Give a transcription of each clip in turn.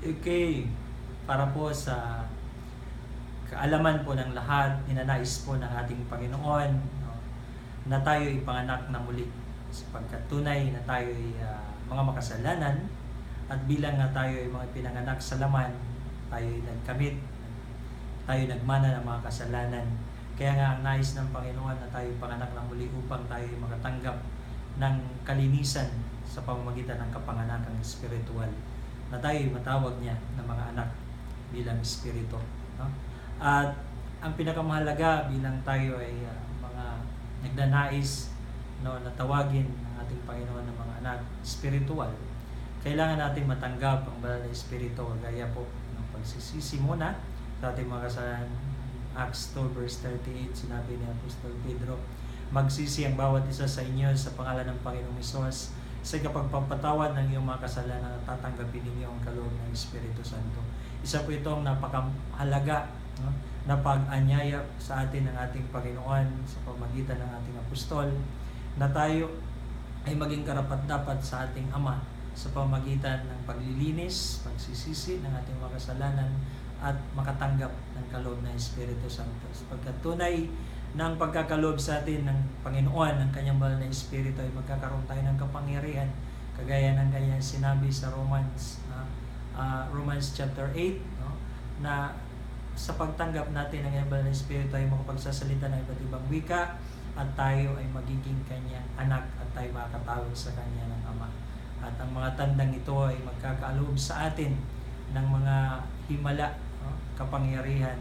Okay, para po sa kaalaman po ng lahat, ninanais po ng ating Panginoon, no, na tayo ipanganak na muli sapagkat tunay na tayo ay mga makasalanan at bilang nga tayo ay mga pinanganak sa laman, tayo ay nagkamit, tayo nagmana ng mga kasalanan. Kaya nga ang nais ng Panginoon na tayo ipanganak na muli upang tayo ay makatanggap ng kalinisan sa pamamagitan ng kapanganakang espiritual, na tayo matawag niya ng mga anak bilang espiritu, no? At ang pinakamahalaga bilang tayo ay mga nagnanais, no, na tawagin ng ating Panginoon ng mga anak spiritual, kailangan natin matanggap ang banal na espiritu, gaya po ng pagsisisi muna sa ating mga kasalanan. Acts 2 verse 38, sinabi ni Apostol Pedro, magsisi ang bawat isa sa inyo sa pangalan ng Panginoong Hesus sa kapagpapatawad ng iyong mga kasalanan at tatanggapin ninyo ang kaloob ng Espiritu Santo. Isa po itong napakahalaga, no, na pag-anyaya sa atin ng ating Panginoon sa pamagitan ng ating apostol, na tayo ay maging karapat-dapat sa ating Ama sa pamagitan ng paglilinis, pagsisisi ng ating mga kasalanan at makatanggap ng kaloob ng Espiritu Santo. Sapagkat tunay ng pagkakaloob sa atin ng Panginoon, ng kanyang banal na Espiritu, ay magkakaroon tayo ng kapangyarihan, kagaya ng kanyang sinabi sa Romans chapter 8, no, na sa pagtanggap natin ng kanyang banal na Espiritu ay makapagsasalita ng iba't ibang wika at tayo ay magiging kanyang anak at tayo makakatawag sa kanya ng Ama. At ang mga tandang ito ay magkakaaloob sa atin ng mga himala, no, kapangyarihan,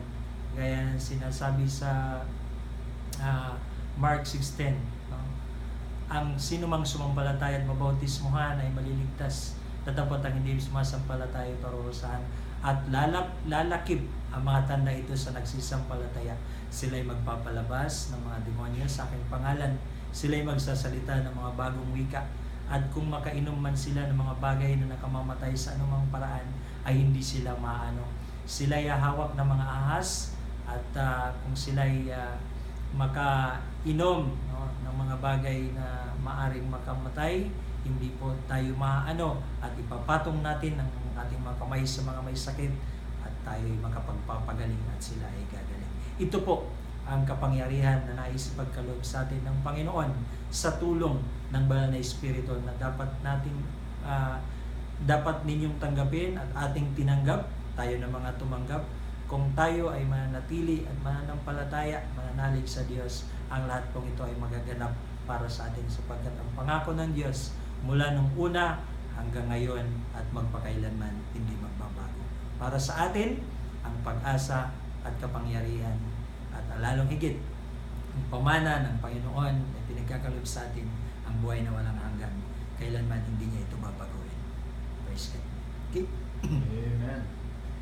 gaya ng sinasabi sa Mark 6:10, no? Ang sinumang sumampalataya at mabautismuhan ay maliligtas, tatapat ang hindi sumasampalataya ay parurusahan, at lalakip ang mga tanda ito sa nagsisampalataya. Sila ay magpapalabas ng mga demonyo sa aking pangalan, sila ay magsasalita ng mga bagong wika, at kung makainom man sila ng mga bagay na nakamamatay sa anumang paraan ay hindi sila maano. Sila ay hawak ng mga ahas, at kung sila ay makainom, no, ng mga bagay na maaring makamatay, hindi po tayo maano, at ipapatong natin ang ating mga kamay sa mga may sakit at tayo ay makapagpapagaling at sila ay gagaling. Ito po ang kapangyarihan na nais ipagkaloob sa atin ng Panginoon sa tulong ng banal na Espiritu na dapat ninyong tanggapin at ating tinanggap, tayo na mga tumanggap. Kung tayo ay mananatili at mananampalataya, mananalig sa Diyos, ang lahat pong ito ay magaganap para sa atin, sapagkat ang pangako ng Diyos mula nung una hanggang ngayon at magpakailanman hindi magbabago. Para sa atin, ang pag-asa at kapangyarihan at lalong higit, ang pamana ng Panginoon ay pinagkakaloob sa atin ang buhay na walang hanggan. Kailanman hindi niya ito babaguhin. Praise God. Okay?